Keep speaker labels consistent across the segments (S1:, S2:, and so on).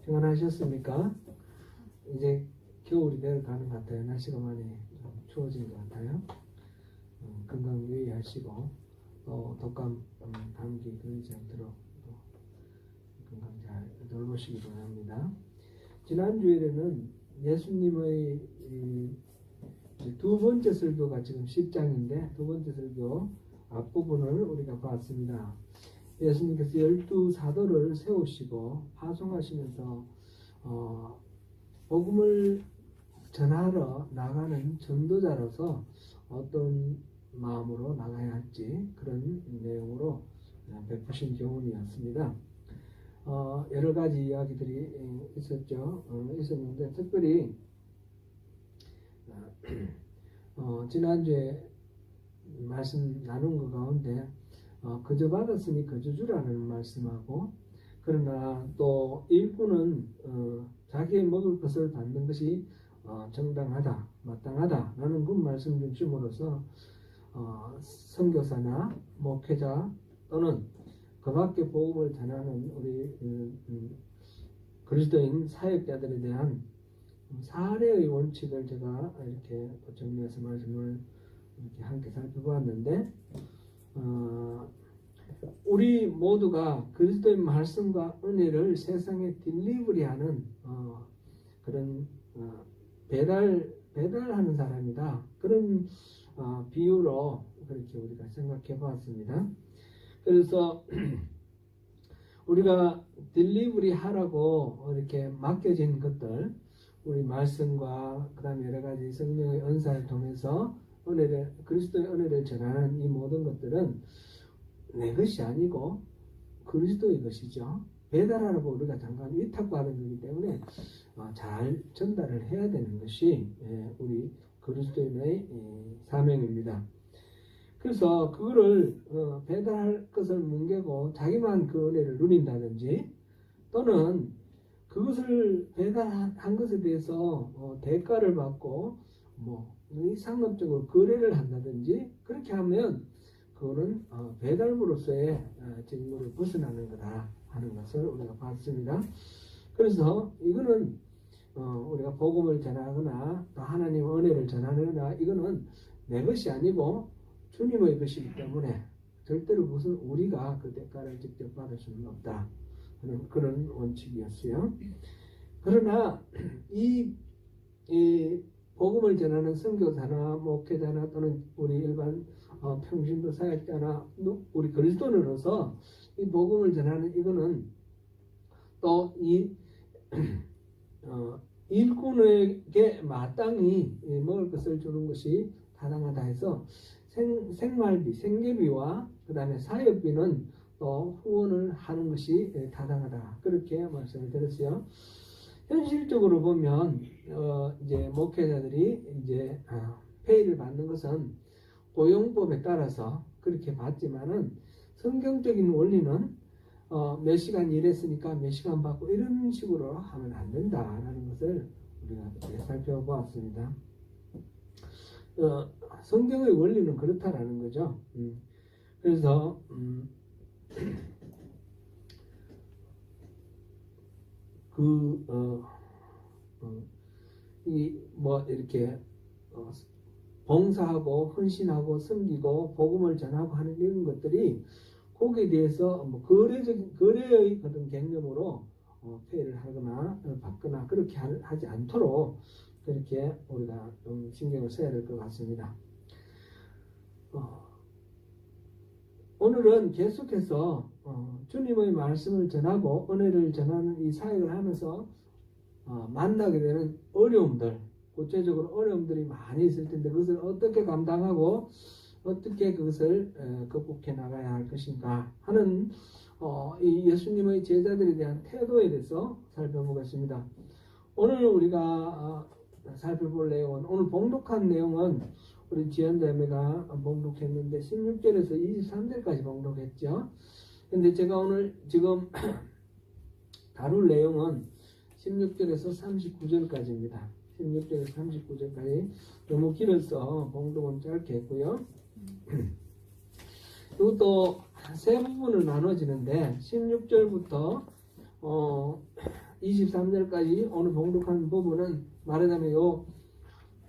S1: 평안하셨습니까? 이제 겨울이 내려가는 것 같아요. 날씨가 많이 좀 추워진 것 같아요. 건강 유의하시고 또 독감, 감기 걸리지 않도록 또 건강 잘 돌보시기 바랍니다. 지난 주일에는 예수님의 두 번째 설교가 지금 10장인데 두 번째 설교 앞부분을 우리가 봤습니다. 예수님께서 12사도를 세우시고 파송하시면서 복음을 전하러 나가는 전도자로서 어떤 마음으로 나가야 할지 그런 내용으로 베푸신 교훈이었습니다. 여러 가지 이야기들이 있었는데 특별히 지난주에 말씀 나눈 것 가운데 거저 받았으니 거저 주라는 말씀하고 그러나 또 일꾼은 자기의 먹을 것을 받는 것이 정당하다, 마땅하다라는 그 말씀 중심으로서 선교사나 목회자 또는 그 밖에 복음을 전하는 우리 그리스도인 사역자들에 대한 사례의 원칙을 제가 이렇게 정리해서 말씀을 이렇게 함께 살펴보았는데 우리 모두가 그리스도의 말씀과 은혜를 세상에 딜리버리하는 그런 배달하는 사람이다. 그런 비유로 그렇게 우리가 생각해 보았습니다. 그래서 우리가 딜리버리 하라고 이렇게 맡겨진 것들, 우리 말씀과 그 다음에 여러 가지 성령의 은사를 통해서 그리스도의 은혜를 전하는 이 모든 것들은 내 것이 아니고 그리스도의 것이죠. 배달하라고 우리가 잠깐 위탁받은 거기 때문에 잘 전달을 해야 되는 것이 우리 그리스도인의 사명입니다. 그래서 그거를 배달할 것을 뭉개고 자기만 그 은혜를 누린다든지 또는 그것을 배달한 것에 대해서 대가를 받고 상업적으로 거래를 한다든지 그렇게 하면 그거는 배달부로서의 직무를 벗어나는 거다 하는 것을 우리가 봤습니다. 그래서 이거는 우리가 복음을 전하거나 또 하나님의 은혜를 전하거나 이거는 내 것이 아니고 주님의 것이기 때문에 절대로 무슨 우리가 그 대가를 직접 받을 수는 없다 하는 그런 원칙이었어요. 그러나 이 복음을 전하는 선교사나 목회자나 또는 우리 일반 평신도 사역자나 우리 그리스도인으로서 이 복음을 전하는 이거는 또 이 일꾼에게 마땅히 먹을 것을 주는 것이 타당하다 해서 생활비, 생계비와 그 다음에 사역비는 또 후원을 하는 것이 타당하다 그렇게 말씀을 드렸어요. 현실적으로 보면 이제 목회자들이 이제 페이를 받는 것은 고용법에 따라서 그렇게 받지만은 성경적인 원리는 몇 시간 일했으니까 몇 시간 받고 이런 식으로 하면 안 된다라는 것을 우리가 살펴보았습니다. 성경의 원리는 그렇다라는 거죠. 그래서 이렇게 봉사하고 헌신하고 섬기고 복음을 전하고 하는 이런 것들이 거기에 대해서 거래의 어떤 개념으로 페이를 하거나 받거나 그렇게 하지 않도록 그렇게 우리가 좀 신경을 써야 될 것 같습니다. 오늘은 계속해서 주님의 말씀을 전하고 은혜를 전하는 이 사역을 하면서 만나게 되는 어려움들, 구체적으로 어려움들이 많이 있을 텐데 그것을 어떻게 감당하고 어떻게 그것을 극복해 나가야 할 것인가 하는 이 예수님의 제자들에 대한 태도에 대해서 살펴보겠습니다. 오늘 우리가 살펴볼 내용은 오늘 봉독한 내용은 우리 지연자매가 봉독했는데 16절에서 23절까지 봉독했죠. 근데 제가 오늘 지금 다룰 내용은 16절에서 39절까지입니다. 16절에서 39절까지 너무 길어서 봉독은 짧게 했고요. 이것도 세 부분을 나눠지는데 16절부터 23절까지 오늘 봉독한 부분은 말하자면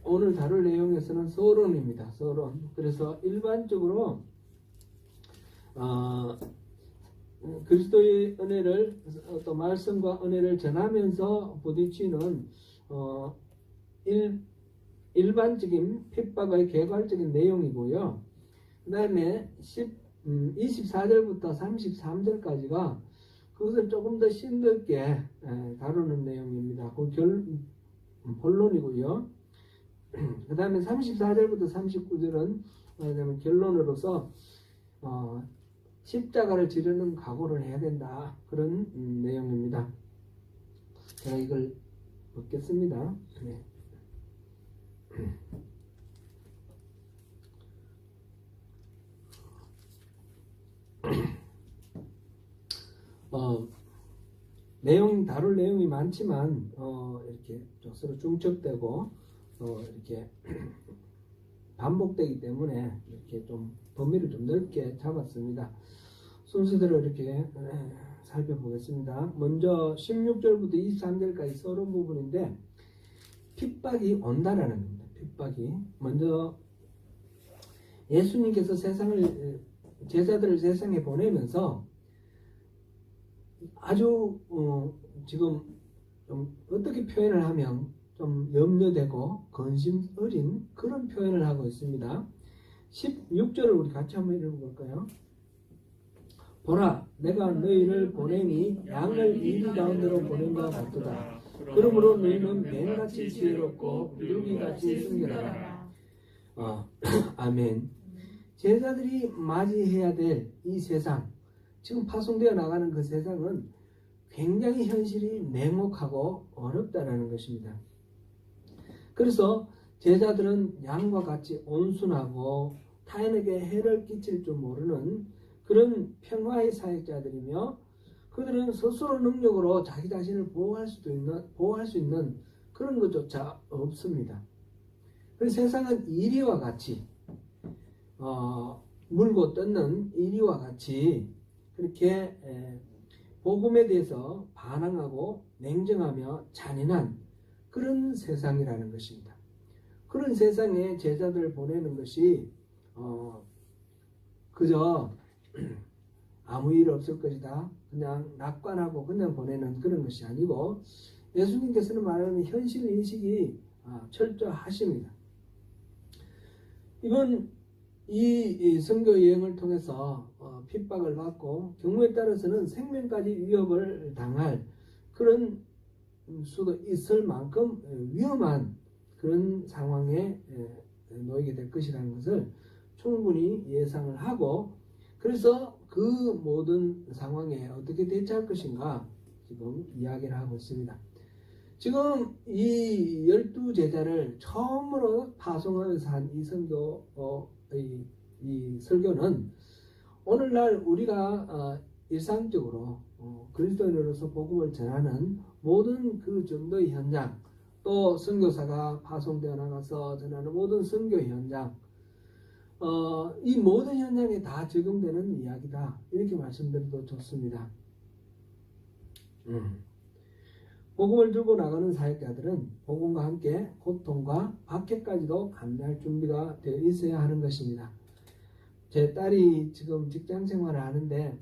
S1: 오늘 다룰 내용에서는 서론입니다. 서론. 그래서 일반적으로 그리스도의 은혜를 또 말씀과 은혜를 전하면서 부딪히는 일반적인 핍박의 개괄적인 내용이고요. 그 다음에 24절부터 33절까지가 그것을 조금 더 심넓게 다루는 내용입니다. 그 본론이고요. 그 다음에 34절부터 39절은 결론으로서 십자가를 지르는 각오를 해야 된다. 그런 내용입니다. 제가 이걸 읽겠습니다. 네. 다룰 내용이 많지만 이렇게 서로 중첩되고 이렇게 반복되기 때문에 이렇게 좀 범위를 좀 넓게 잡았습니다. 순서대로 이렇게 살펴보겠습니다. 먼저 16절부터 23절까지 서론 부분인데 핍박이 온다라는 겁니다. 핍박이 먼저 예수님께서 제자들을 세상에 보내면서 아주 지금 좀 어떻게 표현을 하면 좀 염려되고 근심 어린 그런 표현을 하고 있습니다. 16절을 우리 같이 한번 읽어볼까요? 보라, 내가 너희를 보내니 양을 이리 가운데로 보낸 것 같도다. 그러므로 너희는 맹같이 지혜롭고 비둘기같이 순결하라. 아멘. 제자들이 맞이해야 될 이 세상, 지금 파송되어 나가는 그 세상은 굉장히 현실이 냉혹하고 어렵다라는 것입니다. 그래서 제자들은 양과 같이 온순하고 타인에게 해를 끼칠 줄 모르는 그런 평화의 사역자들이며 그들은 스스로 능력으로 자기 자신을 보호할 수 있는 그런 것조차 없습니다. 그래서 세상은 이리와 같이 물고 뜯는 이리와 같이 그렇게 복음에 대해서 반항하고 냉정하며 잔인한 그런 세상이라는 것입니다. 그런 세상에 제자들을 보내는 것이 그저 아무 일 없을 것이다. 그냥 낙관하고 그냥 보내는 그런 것이 아니고 예수님께서는 말하는 현실 인식이 철저하십니다. 이건 이 선교 여행을 통해서 핍박을 받고 경우에 따라서는 생명까지 위협을 당할 그런 수도 있을 만큼 위험한 그런 상황에 놓이게 될 것이라는 것을 충분히 예상을 하고 그래서 그 모든 상황에 어떻게 대처할 것인가 지금 이야기를 하고 있습니다. 지금 이 12제자를 처음으로 파송하면서 한 이 선교의 이 설교는 오늘날 우리가 일상적으로 그리스도인으로서 복음을 전하는 모든 그 전도의 현장 또 선교사가 파송되어 나가서 전하는 모든 선교 현장 이 모든 현장에 다 적용되는 이야기다 이렇게 말씀드려도 좋습니다. 복음을 들고 나가는 사역자들은 복음과 함께 고통과 박해까지도 감내할 준비가 되어 있어야 하는 것입니다. 제 딸이 지금 직장 생활을 하는데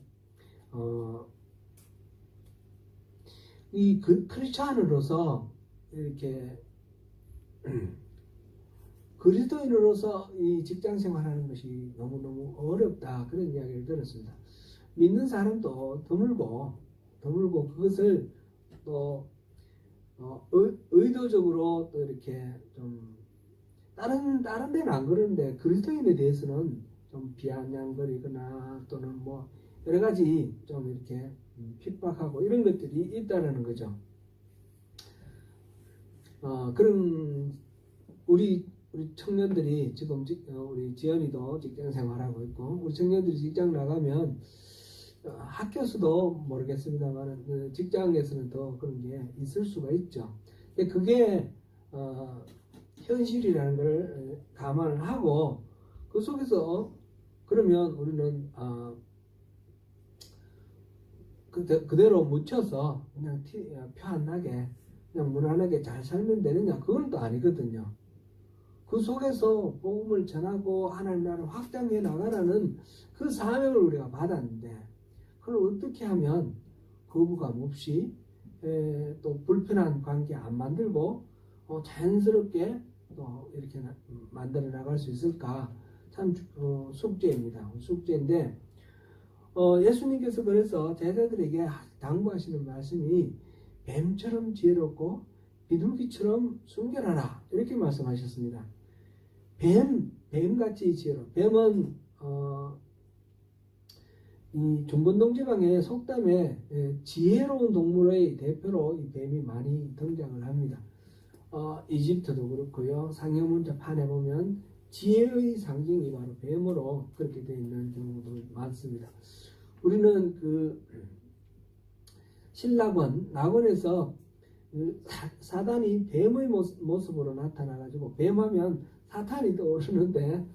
S1: 이 크리스찬으로서 이렇게 그리스도인으로서 이 직장 생활하는 것이 너무너무 어렵다 그런 이야기를 들었습니다. 믿는 사람도 드물고 그것을 또 의도적으로 또 이렇게 좀 다른 데는 안 그러는데 그리스도인에 대해서는 좀 비아냥거리거나 또는 뭐 여러 가지 좀 이렇게 핍박하고 이런 것들이 있다라는 거죠. 그런 우리 청년들이 지금 우리 지연이도 직장 생활하고 있고 우리 청년들이 직장 나가면 학교에서도 모르겠습니다만 그 직장에서는 더 그런 게 있을 수가 있죠. 근데 그게 현실이라는 걸 감안을 하고 그 속에서 그러면 우리는 그대로 묻혀서 그냥 표 안 나게 그냥 무난하게 잘 살면 되느냐? 그건 또 아니거든요. 그 속에서 복음을 전하고 하나님 나라를 확장해 나가라는 그 사명을 우리가 받았는데 그걸 어떻게 하면 거부감 없이 또 불편한 관계 안 만들고 자연스럽게 또 이렇게 만들어 나갈 수 있을까? 참 숙제입니다. 숙제인데 예수님께서 그래서 제자들에게 당부하시는 말씀이 뱀처럼 지혜롭고 비둘기처럼 순결하라 이렇게 말씀하셨습니다. 뱀같이 지혜롭고 뱀은 이 중건동 지방의 속담에 지혜로운 동물의 대표로 이 뱀이 많이 등장을 합니다. 이집트도 그렇고요. 상형문자판에 보면 지혜의 상징이 바로 뱀으로 그렇게 되어 있는 경우도 많습니다. 우리는 그 신락원, 낙원에서 사단이 뱀의 모습으로 나타나가지고 뱀하면 사탄이 떠오르는데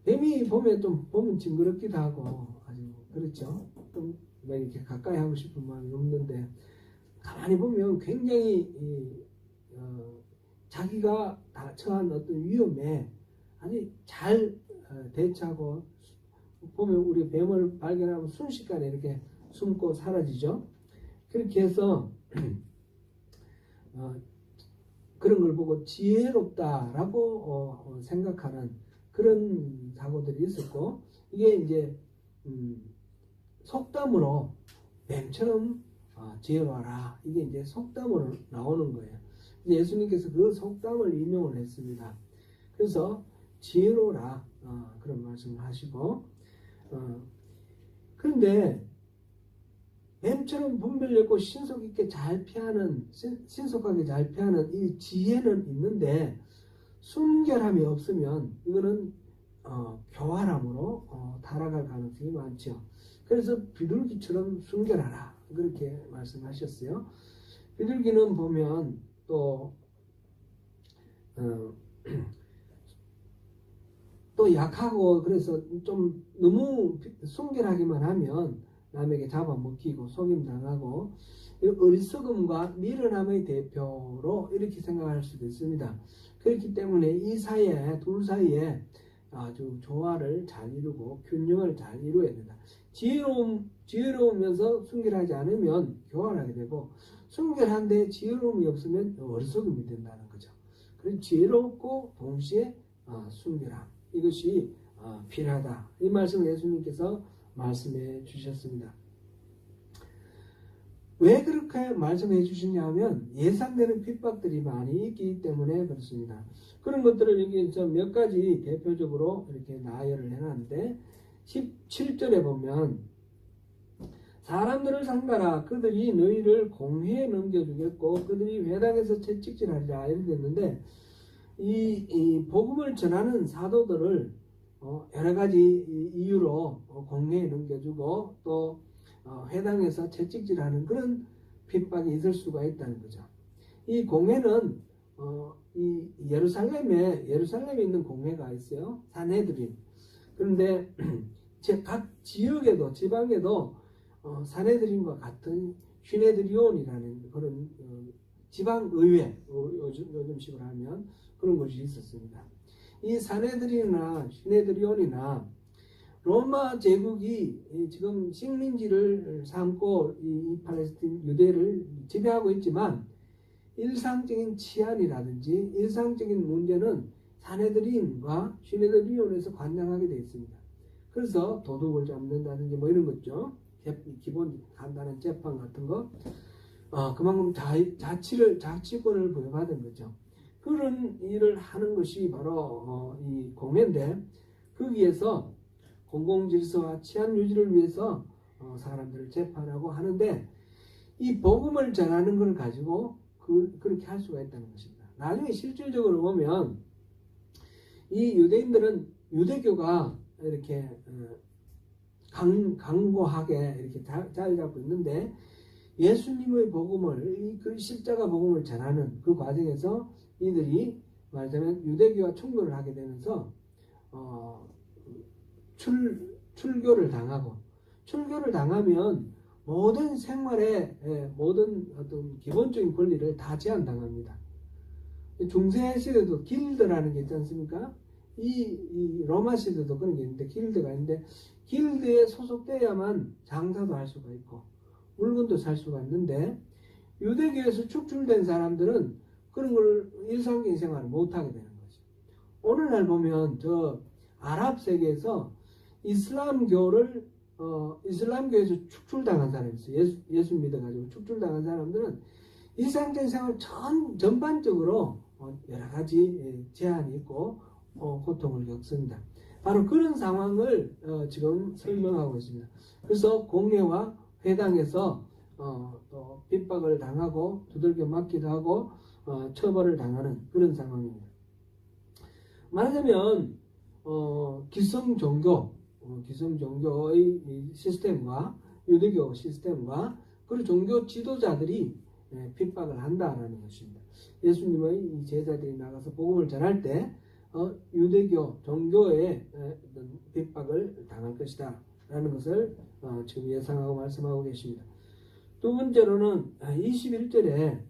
S1: 뱀이 보면 징그럽기도 하고 아주 그렇죠. 좀 이렇게 가까이 하고 싶은 마음이 없는데 가만히 보면 굉장히 자기가 처한 어떤 위험에 아주 잘 대처하고 보면 우리 뱀을 발견하면 순식간에 이렇게 숨고 사라지죠. 그렇게 해서 그런 걸 보고 지혜롭다라고 생각하는 그런 사고들이 있었고 이게 이제 속담으로 뱀처럼 지혜로워라 이게 이제 속담으로 나오는 거예요. 예수님께서 그 속담을 인용을 했습니다. 그래서 지혜로워라 그런 말씀을 하시고 그런데 뱀처럼 분별력고 신속하게 잘 피하는 이 지혜는 있는데 순결함이 없으면 이거는 교활함으로 타락할 가능성이 많죠. 그래서 비둘기처럼 순결하라 그렇게 말씀하셨어요. 비둘기는 보면 또 약하고 그래서 좀 너무 순결하기만 하면 남에게 잡아먹히고 속임당하고 어리석음과 미련함의 대표로 이렇게 생각할 수도 있습니다. 그렇기 때문에 이 둘 사이에 아주 조화를 잘 이루고 균형을 잘 이루어야 된다. 지혜로우면서 순결하지 않으면 교활하게 되고 순결한데 지혜로움이 없으면 어리석음이 된다는 거죠. 그래서 지혜롭고 동시에 순결함 이것이 필요하다. 이 말씀을 예수님께서 말씀해 주셨습니다. 왜 그렇게 말씀해 주시냐면 예상되는 핍박들이 많이 있기 때문에 그렇습니다. 그런 것들을 여기서 몇 가지 대표적으로 이렇게 나열을 해놨는데 17절에 보면 사람들을 상가라 그들이 너희를 공회에 넘겨주겠고 그들이 회당에서 채찍질하리라 이렇게 됐는데 이 복음을 전하는 사도들을 여러 가지 이유로 공회에 넘겨주고 또 회당에서 채찍질하는 그런 핍박이 있을 수가 있다는 거죠. 이 공회는 이 예루살렘에 있는 공회가 있어요. 산헤드린. 그런데 각 지역에도 지방에도 산헤드린과 같은 휘네드리온이라는 그런 지방의회 요즘식으로 하면 그런 것이 있었습니다. 이 산헤드린이나 휘네드리온이나 로마 제국이 지금 식민지를 삼고 이 팔레스틴 유대를 지배하고 있지만 일상적인 치안이라든지 일상적인 문제는 산헤드린과 휘네드리온에서 관장하게 되어 있습니다. 그래서 도둑을 잡는다든지 뭐 이런 거죠. 기본 간단한 재판 같은 거 그만큼 자치권을 부여받은 거죠. 그런 일을 하는 것이 바로 이 공회인데 거기에서 공공질서와 치안 유지를 위해서 사람들을 재판하고 하는데 이 복음을 전하는 걸 가지고 그렇게 할 수가 있다는 것입니다. 나중에 실질적으로 보면 이 유대인들은 유대교가 이렇게 강고하게 이렇게 자리 잡고 있는데 예수님의 복음을 그 십자가 복음을 전하는 그 과정에서 이들이 말하자면 유대교와 충돌을 하게 되면서 출교를 당하고 출교를 당하면 모든 생활의 모든 어떤 기본적인 권리를 다 제한당합니다. 중세 시대도 길드라는 게 있지 않습니까? 이 로마 시대도 그런 게 있는데 길드가 있는데 길드에 소속돼야만 장사도 할 수가 있고 물건도 살 수가 있는데 유대교에서 축출된 사람들은 그런 걸 일상적인 생활을 못하게 되는 거죠. 오늘날 보면 저 아랍 세계에서 이슬람교에서 축출당한 사람이 있어요. 예수 믿어가지고 축출당한 사람들은 일상적인 생활 전반적으로 여러 가지 제한이 있고 고통을 겪습니다. 바로 그런 상황을 지금 설명하고 있습니다. 그래서 공회와 회당에서 또 핍박을 당하고 두들겨 맞기도 하고 처벌을 당하는 그런 상황입니다. 말하자면 기성 종교의 시스템과 유대교 시스템과 그리고 종교 지도자들이 핍박을 한다라는 것입니다. 예수님의 제자들이 나가서 복음을 전할 때 유대교 종교의 핍박을 당할 것이다 라는 것을 지금 예상하고 말씀하고 계십니다. 두 번째로는 21절에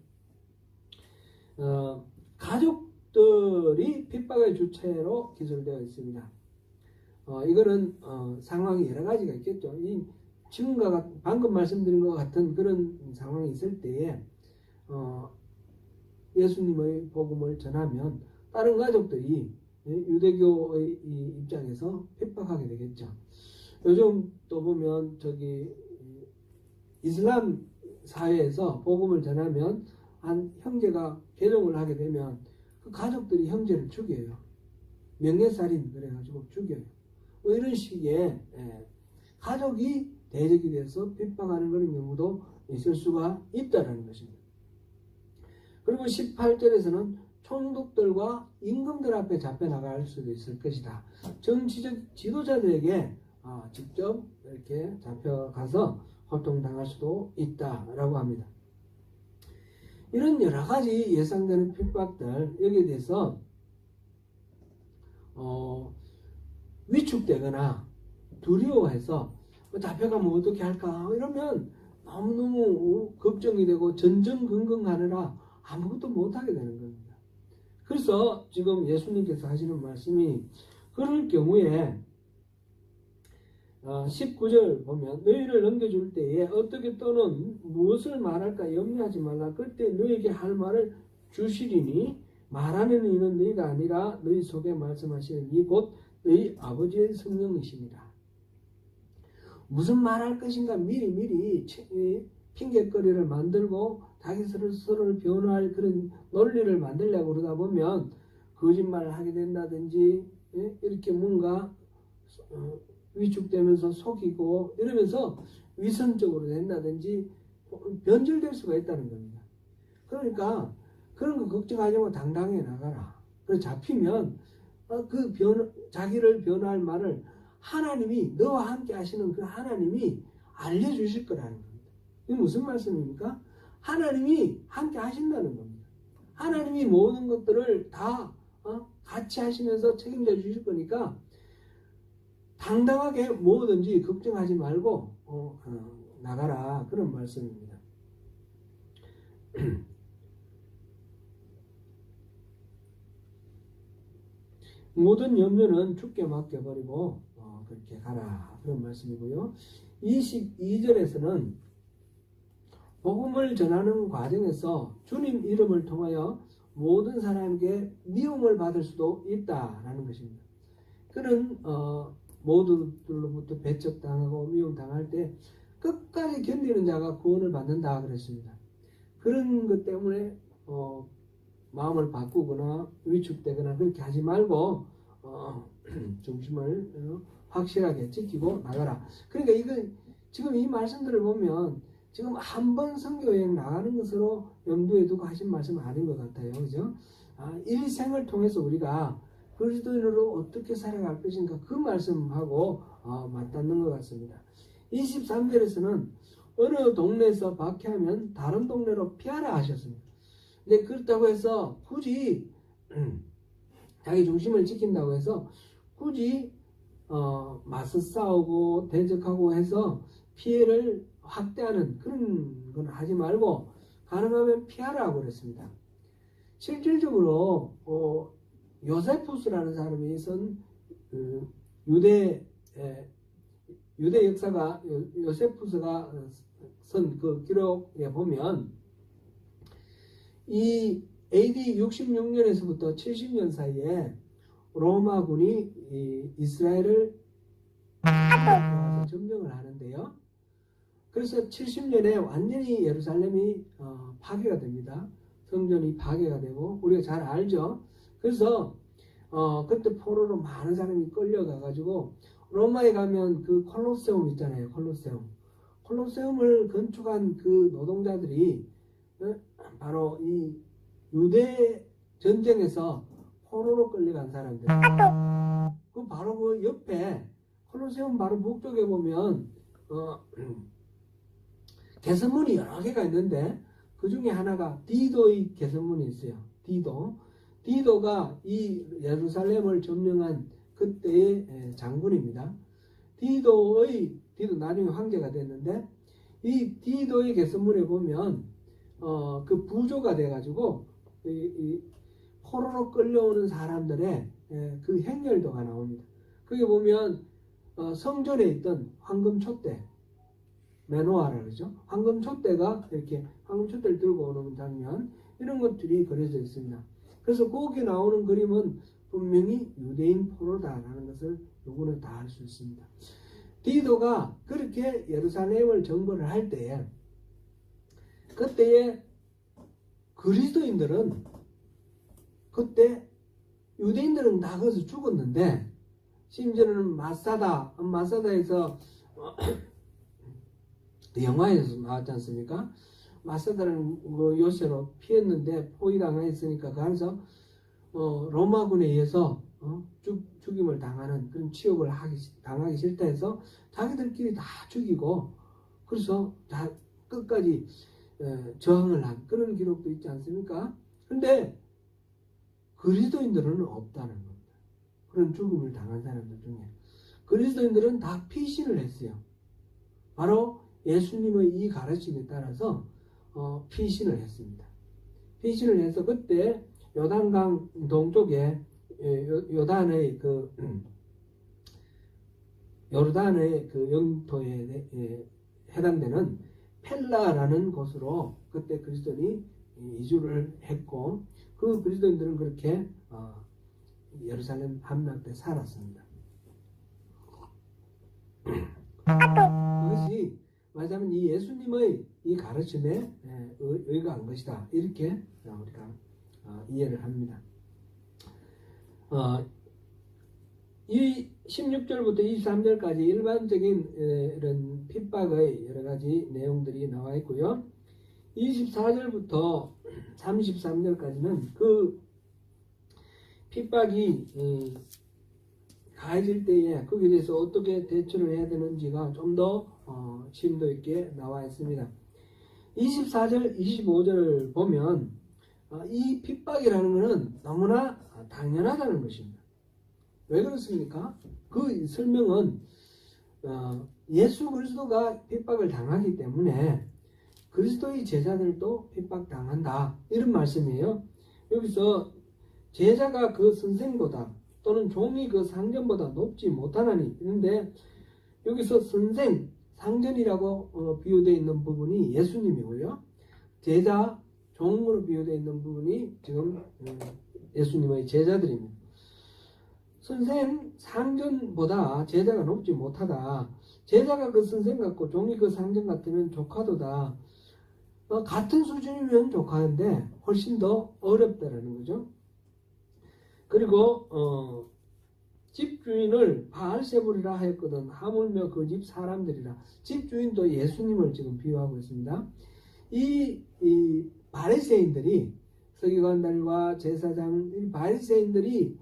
S1: 가족들이 핍박의 주체로 기술되어 있습니다. 이거는 상황이 여러 가지가 있겠죠. 지금과 방금 말씀드린 것 같은 그런 상황이 있을 때에 예수님의 복음을 전하면 다른 가족들이 유대교의 입장에서 핍박하게 되겠죠. 요즘 또 보면 이슬람 사회에서 복음을 전하면 한 형제가 개종을 하게 되면 그 가족들이 형제를 죽여요. 명예살인 그래가지고 죽여요. 이런 식의 가족이 대적이 돼서 핍박하는 그런 경우도 있을 수가 있다는 것입니다. 그리고 18절에서는 총독들과 임금들 앞에 잡혀나갈 수도 있을 것이다. 정치적 지도자들에게 직접 이렇게 잡혀가서 고통당할 수도 있다라고 합니다. 이런 여러 가지 예상되는 핍박들 여기에 대해서 위축되거나 두려워해서 잡혀가면 어떻게 할까 이러면 너무너무 걱정이 되고 전전긍긍하느라 아무것도 못하게 되는 겁니다. 그래서 지금 예수님께서 하시는 말씀이 그럴 경우에 19절 보면 너희를 넘겨줄 때에 어떻게 또는 무엇을 말할까 염려하지 말라. 그때 너희에게 할 말을 주시리니 말하는 이는 너희가 아니라 너희 속에 말씀하시는 이 곧 너희 아버지의 성령이십니다. 무슨 말할 것인가 미리 핑계거리를 만들고 자기 스스로를 변호할 그런 논리를 만들려고 그러다 보면 거짓말을 하게 된다든지 이렇게 뭔가 위축되면서 속이고 이러면서 위선적으로 된다든지 변질될 수가 있다는 겁니다. 그러니까 그런 거 걱정하지 말고 당당히 나가라. 그래서 잡히면 자기를 변호할 말을 하나님이 너와 함께 하시는 그 하나님이 알려주실 거라는 겁니다. 이게 무슨 말씀입니까? 하나님이 함께 하신다는 겁니다. 하나님이 모든 것들을 다 같이 하시면서 책임져 주실 거니까 당당하게 뭐든지 걱정하지 말고 나가라 그런 말씀입니다. 모든 염려는 주께 맡겨버리고 그렇게 가라 그런 말씀이고요. 22절에서는 복음을 전하는 과정에서 주님 이름을 통하여 모든 사람에게 미움을 받을 수도 있다라는 것입니다. 그런 모두들로부터 배척당하고 미움당할 때 끝까지 견디는 자가 구원을 받는다 그랬습니다. 그런 것 때문에 마음을 바꾸거나 위축되거나 그렇게 하지 말고 중심을 확실하게 지키고 나가라. 그러니까 이거 지금 이 말씀들을 보면 지금 한 번 선교여행 나가는 것으로 염두에 두고 하신 말씀은 아닌 것 같아요. 그죠? 일생을 통해서 우리가 그리스도인으로 어떻게 살아갈 것인가 그 말씀하고 맞닿는 것 같습니다. 23절에서는 어느 동네에서 박해하면 다른 동네로 피하라 하셨습니다. 근데 그렇다고 해서 굳이 자기 중심을 지킨다고 해서 굳이 맞서 싸우고 대적하고 해서 피해를 확대하는 그런 건 하지 말고 가능하면 피하라고 그랬습니다. 실질적으로 요세푸스라는 사람이 쓴 유대 역사가 요세푸스가 쓴 그 기록에 보면 이 AD 66년에서부터 70년 사이에 로마군이 이스라엘을 점령을 하는데요. 그래서 70년에 완전히 예루살렘이 파괴가 됩니다. 성전이 파괴가 되고 우리가 잘 알죠. 그래서 그때 포로로 많은 사람이 끌려가 가지고 로마에 가면 그 콜로세움 있잖아요. 콜로세움을 건축한 그 노동자들이 바로 이 유대 전쟁에서 포로로 끌려간 사람들. 그 바로 그 옆에 콜로세움 바로 북쪽에 보면 개선문이 여러 개가 있는데 그 중에 하나가 디도의 개선문이 있어요. 디도가 이 예루살렘을 점령한 그때의 장군입니다. 디도 나중에 황제가 됐는데 이 디도의 개선문에 보면 그 부조가 돼가지고 이 포로로 끌려오는 사람들의 그 행렬도가 나옵니다. 거기 보면 성전에 있던 황금촛대 메노아라 그러죠. 황금촛대가 이렇게 황금촛대를 들고 오는 장면 이런 것들이 그려져 있습니다. 그래서 거기 나오는 그림은 분명히 유대인 포로다라는 것을 누구나 다 알 수 있습니다. 디도가 그렇게 예루살렘을 정벌을 할 때에 그때의 그리스도인들은 그때 유대인들은 다 거기서 죽었는데 심지어는 마사다에서 영화에서 나왔지 않습니까? 마사다는 요새로 피했는데 포위당했으니까 그 안에서 로마군에 의해서 죽임을 당하는 그런 취업을 당하기 싫다 해서 자기들끼리 다 죽이고 그래서 다 끝까지 저항을 한 그런 기록도 있지 않습니까? 근데 그리스도인들은 없다는 겁니다. 그런 죽음을 당한 사람들 중에 그리스도인들은 다 피신을 했어요. 바로 예수님의 이 가르침에 따라서 피신을 했습니다. 피신을 해서 그때 요단강 동쪽에 요단의 그 영토에 해당되는 펠라라는 곳으로 그때 그리스도인이 이주를 했고 그 그리스도인들은 그렇게 예루살렘 함락 때 살았습니다. 그것이 말하자면 이 예수님의 이 가르침에 의거한 것이다. 이렇게 우리가 이해를 합니다. 이 16절부터 23절까지 일반적인 이런 핍박의 여러 가지 내용들이 나와 있고요. 24절부터 33절까지는 그 핍박이 가해질 때에 거기에 대해서 어떻게 대처를 해야 되는지가 좀 더 심도 있게 나와 있습니다. 24절, 25절을 보면 이 핍박이라는 것은 너무나 당연하다는 것입니다. 왜 그렇습니까? 그 설명은 예수 그리스도가 핍박을 당하기 때문에 그리스도의 제자들도 핍박당한다 이런 말씀이에요. 여기서 제자가 그 선생보다 또는 종이 그 상전보다 높지 못하나니 있는데 여기서 선생, 상전이라고 비유되어 있는 부분이 예수님이고요. 제자, 종으로 비유되어 있는 부분이 지금 예수님의 제자들입니다. 선생, 상전보다 제자가 높지 못하다. 제자가 그 선생 같고 종이 그 상전 같으면 조카도다. 같은 수준이면 조카인데 훨씬 더 어렵다라는 거죠. 그리고 집주인을 바알세불이라 하였거든 하물며 그 집 사람들이라. 집주인도 예수님을 지금 비유하고 있습니다. 이 바리새인들이 서기관들과 제사장 이 바리새인들이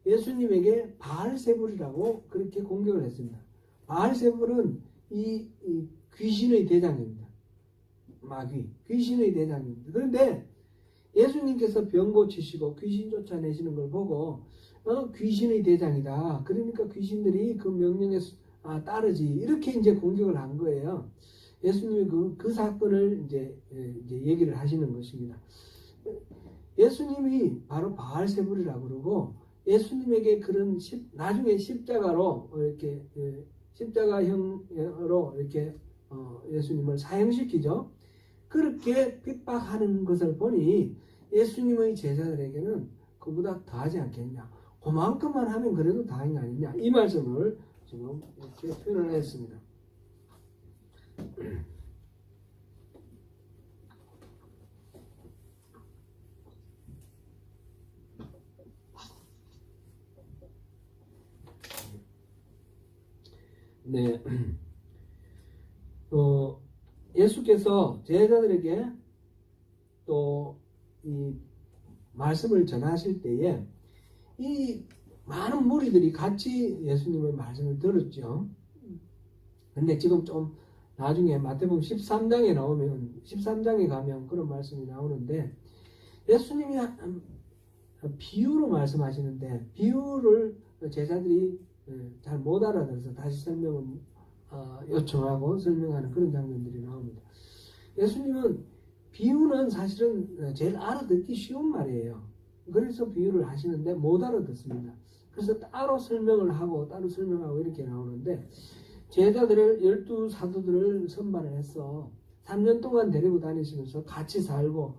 S1: 예수님에게 바알세불이라고 그렇게 공격을 했습니다. 바알세불은 이 귀신의 대장입니다. 마귀, 귀신의 대장입니다. 그런데 예수님께서 병 고치시고 귀신 쫓아내시는 걸 보고 귀신의 대장이다. 그러니까 귀신들이 그 명령에 따르지. 이렇게 이제 공격을 한 거예요. 예수님이 그 사건을 이제 얘기를 하시는 것입니다. 예수님이 바로 바알세불이라고 그러고, 예수님에게 그런 나중에 십자가로 이렇게 십자가형으로 이렇게 예수님을 사형시키죠. 그렇게 핍박하는 것을 보니 예수님의 제자들에게는 그보다 더하지 않겠냐, 그만큼만 하면 그래도 다행이 아니냐, 이 말씀을 지금 이렇게 표현을 했습니다. 네, 예수께서 제자들에게 또 이 말씀을 전하실 때에 이 많은 무리들이 같이 예수님의 말씀을 들었죠. 근데 지금 좀 나중에 마태복음 13장에 나오면, 13장에 가면 그런 말씀이 나오는데, 예수님이 비유로 말씀하시는데 비유를 제자들이 잘 못 알아들어서 다시 설명을 요청하고 설명하는 그런 장면들이 나옵니다. 예수님은 비유는 사실은 제일 알아듣기 쉬운 말이에요. 그래서 비유를 하시는데 못 알아듣습니다. 그래서 따로 설명을 하고 따로 설명하고 이렇게 나오는데, 제자들을 12사도들을 선발을 해서 3년 동안 데리고 다니시면서 같이 살고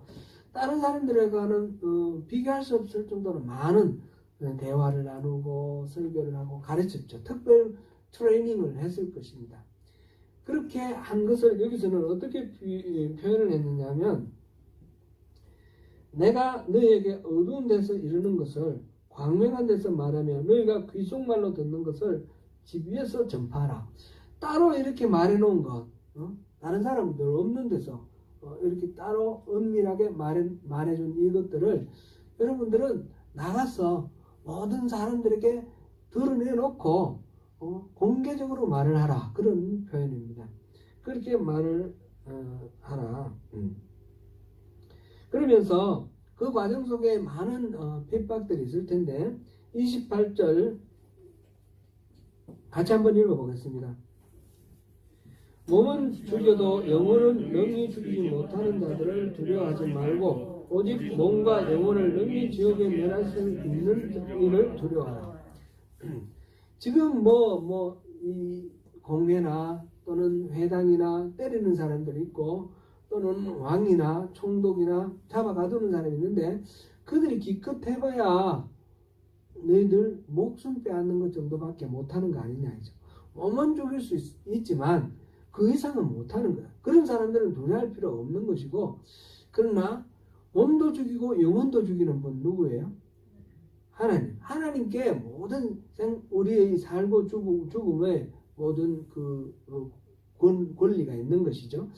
S1: 다른 사람들과는 비교할 수 없을 정도로 많은 대화를 나누고 설교를 하고 가르쳤죠. 특별 트레이닝을 했을 것입니다. 그렇게 한 것을 여기서는 어떻게 표현을 했느냐면, 내가 너희에게 어두운 데서 이르는 것을 광명한 데서 말하며 너희가 귀속말로 듣는 것을 집 위에서 전파하라. 따로 이렇게 말해놓은 것, 다른 사람들 없는 데서 이렇게 따로 은밀하게 말해준 이것들을 여러분들은 나가서 모든 사람들에게 드러내놓고 공개적으로 말을 하라, 그런 표현입니다. 그렇게 말을 하라. 그러면서 그 과정 속에 많은 핍박들이 있을 텐데 28절 같이 한번 읽어보겠습니다. 몸은 죽여도 영혼은 능히 죽이지 못하는 자들을 두려워하지 말고 오직 몸과 영혼을 능히 지옥에 멸할 수 있는 이를 두려워하라. 지금 이 공회나 또는 회당이나 때리는 사람들이 있고, 또는 왕이나 총독이나 잡아가두는 사람이 있는데, 그들이 기껏 해봐야 너희들 목숨 빼앗는 것 정도밖에 못하는 거 아니냐 이죠. 몸은 죽일 수 있지만 그 이상은 못하는 거야. 그런 사람들은 두려워할 필요 없는 것이고, 그러나 몸도 죽이고 영혼도 죽이는 분 누구예요? 하나님. 하나님께 모든 우리의 살고 죽음의 모든 그 권리가 있는 것이죠.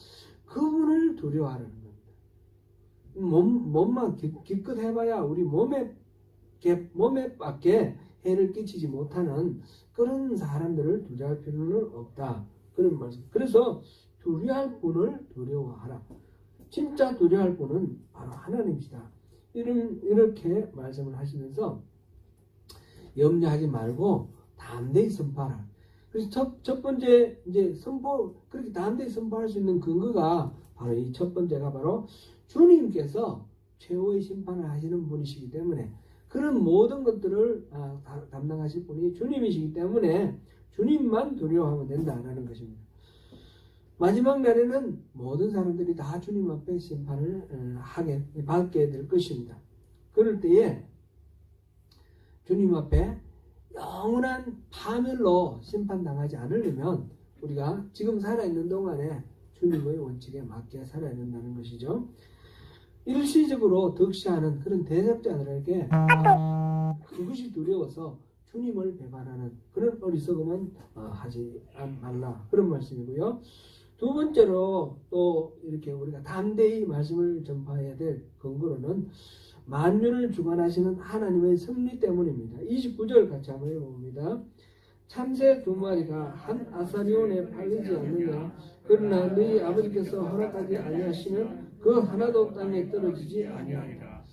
S1: 그분을 두려워하라는 겁니다. 몸만 기껏 해봐야 우리 몸에밖에 해를 끼치지 못하는 그런 사람들을 두려워할 필요는 없다, 그런 말씀. 그래서 두려워할 분을 두려워하라. 진짜 두려워할 분은 바로 하나님이시다. 이렇게 말씀을 하시면서 염려하지 말고 담대히 선포하라. 그래서 첫 번째 이제 그렇게 담대히 선포할 수 있는 근거가 바로 이 첫 번째가 바로 주님께서 최후의 심판을 하시는 분이시기 때문에, 그런 모든 것들을 담당하실 분이 주님이시기 때문에 주님만 두려워하면 된다라는 것입니다. 마지막 날에는 모든 사람들이 다 주님 앞에 심판을 받게 될 것입니다. 그럴 때에 주님 앞에 영원한 파멸로 심판당하지 않으려면 우리가 지금 살아있는 동안에 주님의 원칙에 맞게 살아야 된다는 것이죠. 일시적으로 덕시하는 그런 대접자들에게 그것이 두려워서 주님을 배반하는 그런 어리석음은 하지 말라, 그런 말씀이고요. 두 번째로 또 이렇게 우리가 담대히 말씀을 전파해야 될 근거로는 만유를 주관하시는 하나님의 섭리 때문입니다. 29절 같이 한번 읽어봅니다. 참새 2마리가 한 아사리온에 팔리지 않느냐, 그러나 너희 아버지께서 허락하지 아니하시면 그 하나도 땅에 떨어지지 아니하리라.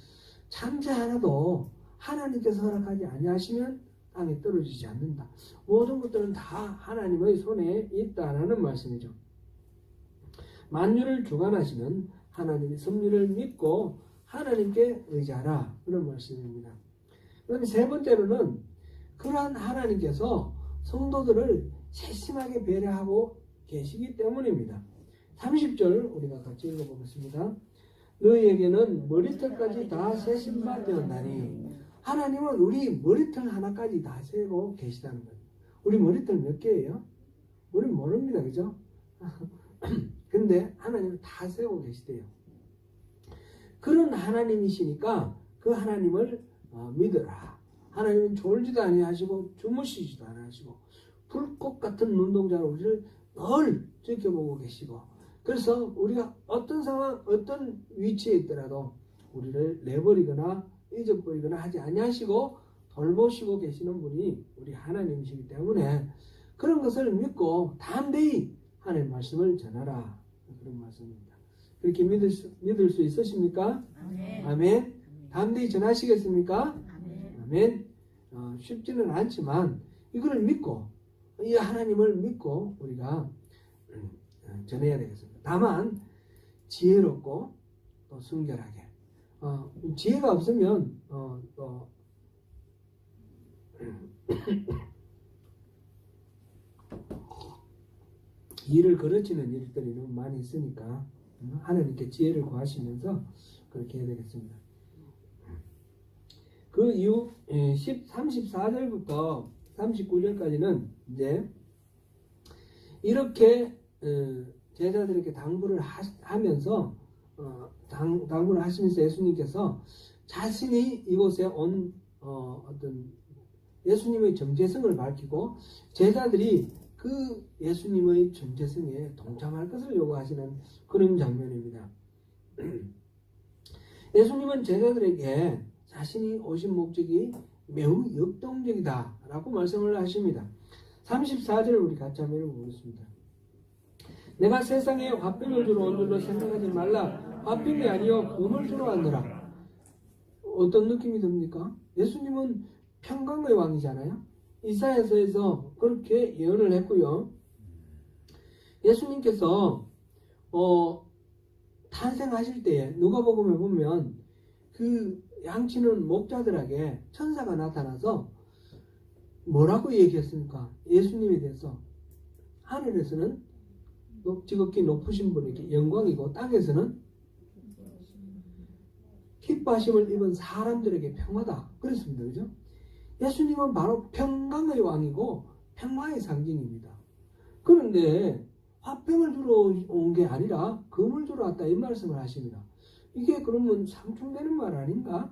S1: 참새 하나도 하나님께서 허락하지 아니하시면 땅에 떨어지지 않는다. 모든 것들은 다 하나님의 손에 있다라는 말씀이죠. 만유를 주관하시는 하나님의 섭리를 믿고 하나님께 의지하라. 그런 말씀입니다. 그 다음에 세 번째로는 그러한 하나님께서 성도들을 세심하게 배려하고 계시기 때문입니다. 30절 우리가 같이 읽어보겠습니다. 너희에게는 머리털까지 다 세신 바 되었나니. 하나님은 우리 머리털 하나까지 다 세고 계시다는 거예요. 우리 머리털 몇 개예요? 우리 모릅니다. 그죠? 근데 하나님은 다 세고 계시대요. 그런 하나님이시니까 그 하나님을 믿어라. 하나님은 졸지도 아니하시고 주무시지도 아니하시고 불꽃 같은 눈동자로 우리를 늘 지켜보고 계시고, 그래서 우리가 어떤 상황, 어떤 위치에 있더라도 우리를 내버리거나 잊어버리거나 하지 아니하시고 돌보시고 계시는 분이 우리 하나님이시기 때문에 그런 것을 믿고 담대히 하나님의 말씀을 전하라. 그런 말씀입니다. 그렇게 믿을 수 있으십니까?
S2: 아멘.
S1: 아멘. 담대히 전하시겠습니까?
S2: 아멘.
S1: 아멘. 쉽지는 않지만 이걸 믿고, 이 하나님을 믿고 우리가 전해야 되겠습니다. 다만 지혜롭고 또 순결하게. 지혜가 없으면 또 일을 거르치는 일들이 너무 많이 있으니까 하나님께 지혜를 구하시면서 그렇게 해야 되겠습니다. 그 이후 34절부터 39절까지는 이제 이렇게 제자들에게 당부를 하면서 당부를 하시면서 예수님께서 자신이 이곳에 온 어떤 예수님의 정체성을 밝히고 제자들이 그 예수님의 정체성에 동참할 것을 요구하시는 그런 장면입니다. 예수님은 제자들에게 자신이 오신 목적이 매우 역동적이다 라고 말씀을 하십니다. 34절을 우리 같이 한번 읽어보겠습니다. 내가 세상에 화평을 주러 온 줄로 생각하지 말라. 화평이 아니요 금을 주러 왔노라. 어떤 느낌이 듭니까? 예수님은 평강의 왕이잖아요. 이사야서에서 그렇게 예언을 했고요. 예수님께서 탄생하실 때에 누가복음에 보면 그 양치는 목자들에게 천사가 나타나서 뭐라고 얘기했습니까? 예수님에 대해서 하늘에서는 지극히 높으신 분에게 영광이고 땅에서는 기뻐하심을 입은 사람들에게 평화다. 그랬습니다. 그죠? 예수님은 바로 평강의 왕이고 평화의 상징입니다. 그런데 화평을 주러 온 게 아니라 금을 주러 왔다 이 말씀을 하십니다. 이게 그러면 상충되는 말 아닌가?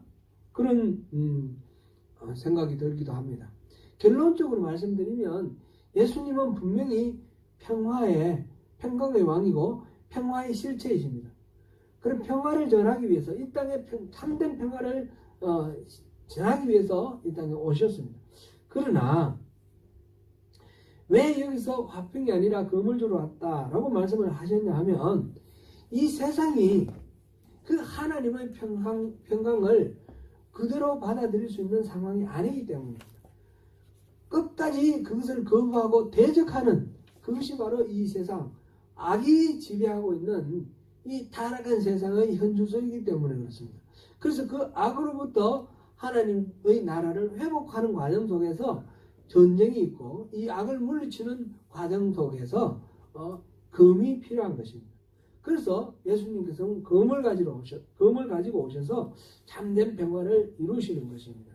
S1: 그런 생각이 들기도 합니다. 결론적으로 말씀드리면 예수님은 분명히 평강의 왕이고 평화의 실체이십니다. 그런 평화를 전하기 위해서 이 땅에 참된 평화를 전하기 위해서 이 땅에 오셨습니다. 그러나 왜 여기서 화평이 아니라 금을 주러 왔다라고 말씀을 하셨냐 하면 이 세상이 그 하나님의 평강을 그대로 받아들일 수 있는 상황이 아니기 때문입니다. 끝까지 그것을 거부하고 대적하는 그것이 바로 이 세상, 악이 지배하고 있는 이 타락한 세상의 현주소이기 때문에 그렇습니다. 그래서 그 악으로부터 하나님의 나라를 회복하는 과정 속에서 전쟁이 있고 이 악을 물리치는 과정 속에서 금이 필요한 것입니다. 그래서 예수님께서는 금을 가지고 오셔서 참된 평화를 이루시는 것입니다.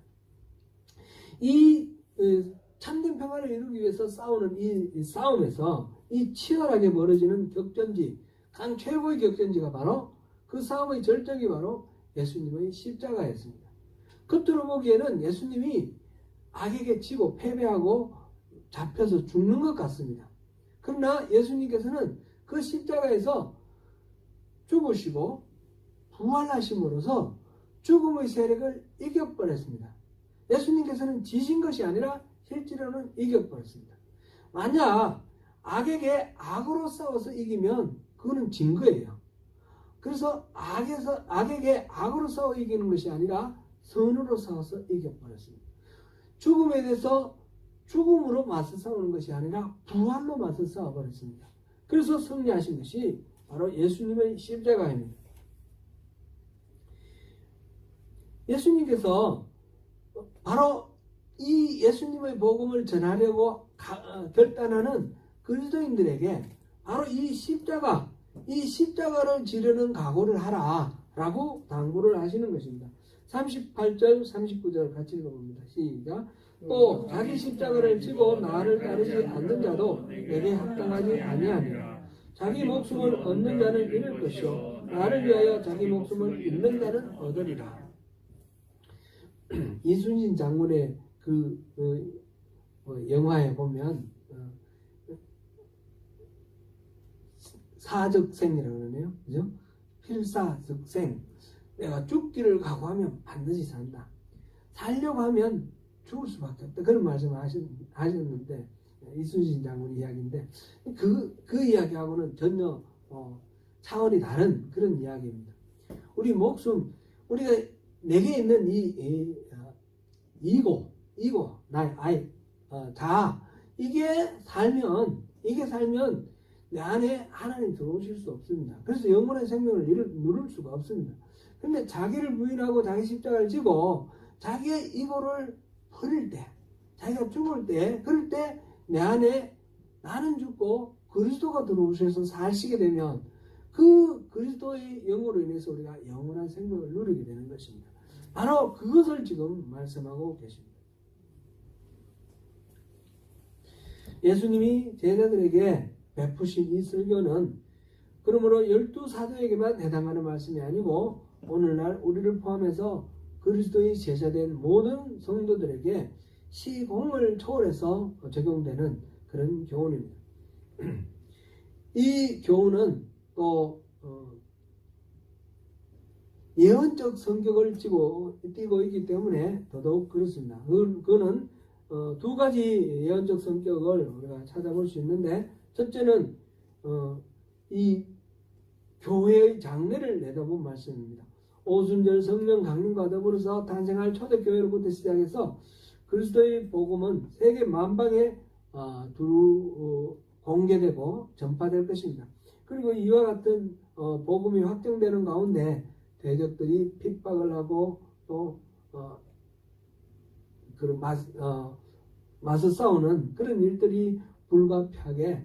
S1: 이 참된 평화를 이루기 위해서 싸우는 이 싸움에서 이 치열하게 벌어지는 격전지, 간 최고의 격전지가 바로 그 싸움의 절정이 바로 예수님의 십자가였습니다. 겉으로 보기에는 예수님이 악에게 지고 패배하고 잡혀서 죽는 것 같습니다. 그러나 예수님께서는 그 십자가에서 죽으시고 부활하심으로써 죽음의 세력을 이겨버렸습니다. 예수님께서는 지신 것이 아니라 실제로는 이겨버렸습니다. 만약 악에게 악으로 싸워서 이기면 그거는 진 거예요. 그래서 악에게 악으로 싸워 이기는 것이 아니라 선으로 싸워서 이겨버렸습니다. 죽음에 대해서 죽음으로 맞서 싸우는 것이 아니라 부활로 맞서 싸워버렸습니다. 그래서 승리하신 것이 바로 예수님의 십자가입니다. 예수님께서 바로 이 예수님의 복음을 전하려고 결단하는 그리스도인들에게 바로 이 십자가를 지르는 각오를 하라라고 당부를 하시는 것입니다. 38절, 39절 같이 읽어봅니다. 시작. 또 자기 십자가를 지고 나를 따르지 않는 자도 내게 합당하지 아니하니라. 자기 목숨을 얻는 자는 잃을 것이요 나를 위하여 자기 목숨을 잃는 자는 얻으리라. 이순신 장군의 영화에 보면 사즉생이라고 그러네요. 그죠? 필사즉생. 내가 죽기를 각오하면 반드시 산다. 살려고 하면 죽을 수밖에 없다. 그런 말씀을 하셨는데, 이순신 장군 이야기인데, 그 이야기하고는 전혀 차원이 다른 그런 이야기입니다. 우리 목숨, 우리가 내게 있는 이고, 자아, 이게 살면 내 안에 하나님 들어오실 수 없습니다. 그래서 영원한 생명을 누릴 수가 없습니다. 근데 자기를 부인하고 자기 십자가를 지고 자기의 이고를 버릴 때, 자기가 죽을 때, 그럴 때 내 안에 나는 죽고 그리스도가 들어오셔서 사시게 되면 그 그리스도의 영으로 인해서 우리가 영원한 생명을 누리게 되는 것입니다. 바로 그것을 지금 말씀하고 계십니다. 예수님이 제자들에게 베푸신 이 설교는 그러므로 12사도에게만 해당하는 말씀이 아니고 오늘날 우리를 포함해서 그리스도의 제자된 모든 성도들에게 시공을 초월해서 적용되는 그런 교훈입니다. 이 교훈은 또 예언적 성격을 띠고 있기 때문에 더더욱 그렇습니다. 그거는 두 가지 예언적 성격을 우리가 찾아볼 수 있는데, 첫째는 이 교회의 장래를 내다본 말씀입니다. 오순절 성령 강림과 더불어서 탄생할 초대교회로부터 시작해서 그리스도의 복음은 세계 만방에 공개되고 전파될 것입니다. 그리고 이와 같은 복음이 확정되는 가운데 대적들이 핍박을 하고 또 맞서 싸우는 그런 일들이 불가피하게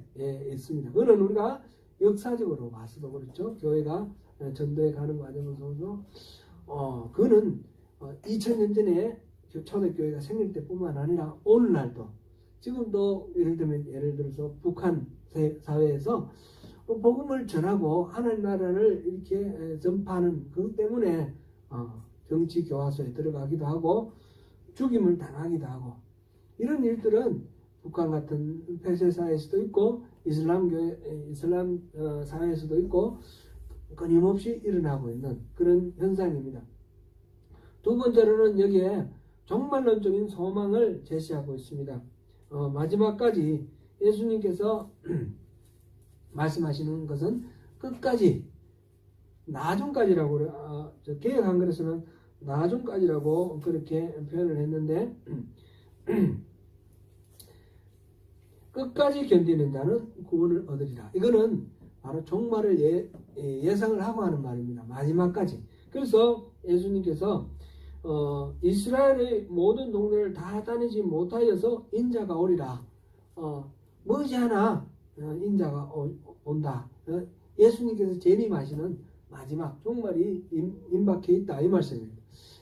S1: 있습니다. 그건 우리가 역사적으로 봐서도 그렇죠. 교회가 전도에 가는 과정에서도 그거는 2000년 전에 초대교회가 생길 때뿐만 아니라 오늘날도 지금도 예를 들어서 북한 사회에서 복음을 전하고 하나님 나라를 이렇게 전파하는 그것 때문에 정치 교화소에 들어가기도 하고 죽임을 당하기도 하고, 이런 일들은 북한 같은 폐쇄 사회에서도 있고 이슬람 사회에서도 있고 끊임없이 일어나고 있는 그런 현상입니다. 두 번째로는 여기에 종말론적인 소망을 제시하고 있습니다. 마지막까지 예수님께서 말씀하시는 것은 끝까지, 나중까지라고 개역 한글에서는 나중까지라고 그렇게 표현을 했는데 끝까지 견디는 자는 구원을 얻으리라. 이거는 바로 종말을 예상을 하고 하는 말입니다. 마지막까지. 그래서 예수님께서 이스라엘의 모든 동네를 다 다니지 못하여서 인자가 오리라. 머지않아 인자가 온다. 예수님께서 재림하시는 마지막 종말이 임박해 있다, 이 말씀입니다.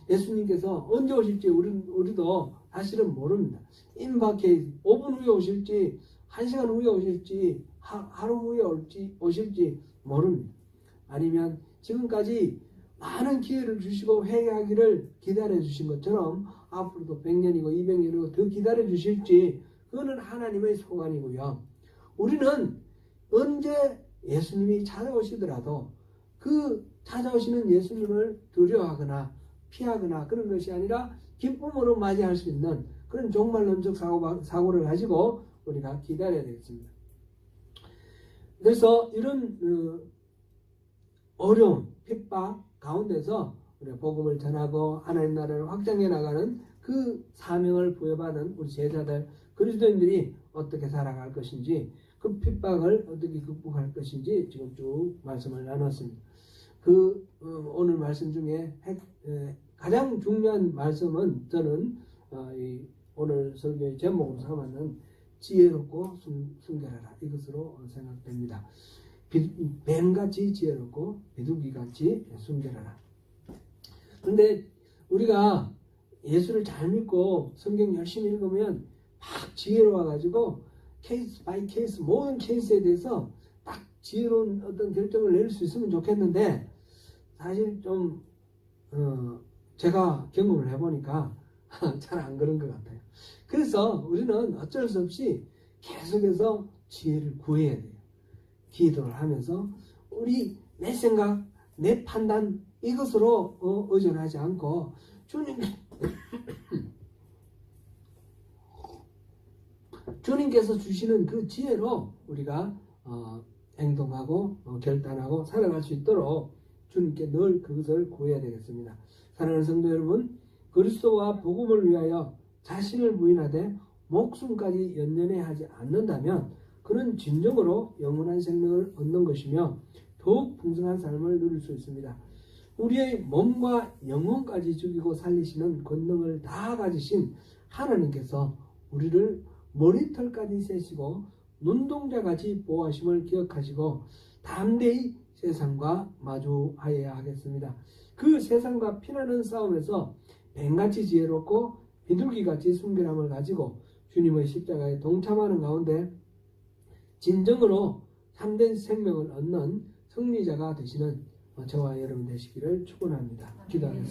S1: 예수님께서 언제 오실지 우리도 사실은 모릅니다. 임박해 5분 후에 오실지 1시간 후에 오실지 하루 후에 오실지 모릅니다. 아니면 지금까지 많은 기회를 주시고 회개하기를 기다려 주신 것처럼 앞으로도 100년이고 200년이고 더 기다려 주실지, 그거는 하나님의 소관이고요. 우리는 언제 예수님이 찾아오시더라도 그 찾아오시는 예수님을 두려워하거나 피하거나 그런 것이 아니라 기쁨으로 맞이할 수 있는 그런 종말론적 사고를 가지고 우리가 기다려야 되겠습니다. 그래서 이런 어려운 핍박 가운데서 우리가 복음을 전하고 하나님 나라를 확장해 나가는 그 사명을 부여받은 우리 제자들 그리스도인들이 어떻게 살아갈 것인지, 그 핍박을 어떻게 극복할 것인지 지금 쭉 말씀을 나눴습니다. 오늘 말씀 중에 가장 중요한 말씀은 저는 오늘 설교의 제목으로 삼았는 지혜롭고 순결하라 이것으로 생각됩니다. 뱀같이 지혜롭고 비둘기같이 순결하라. 그런데 우리가 예수를 잘 믿고 성경 열심히 읽으면 막 지혜로워가지고 케이스 바이 케이스 모든 케이스에 대해서 딱 지혜로운 어떤 결정을 내릴 수 있으면 좋겠는데 사실 좀 제가 경험을 해보니까 잘 안 그런 것 같아요. 그래서 우리는 어쩔 수 없이 계속해서 지혜를 구해야 돼요. 기도를 하면서 우리 내 생각, 내 판단 이것으로 의존하지 않고 주님께서 주시는 그 지혜로 우리가 행동하고 결단하고 살아갈 수 있도록 주님께 늘 그것을 구해야 되겠습니다. 사랑하는 성도 여러분, 그리스도와 복음을 위하여 자신을 부인하되 목숨까지 연연해 하지 않는다면 그는 진정으로 영원한 생명을 얻는 것이며 더욱 풍성한 삶을 누릴 수 있습니다. 우리의 몸과 영혼까지 죽이고 살리시는 권능을 다 가지신 하나님께서 우리를 머리털까지 세시고 눈동자같이 보호하심을 기억하시고 담대히 세상과 마주하여야 하겠습니다. 그 세상과 피나는 싸움에서 뱀같이 지혜롭고 비둘기같이 순결함을 가지고 주님의 십자가에 동참하는 가운데 진정으로 참된 생명을 얻는 승리자가 되시는 저와 여러분 되시기를 축원합니다. 기도하겠습니다.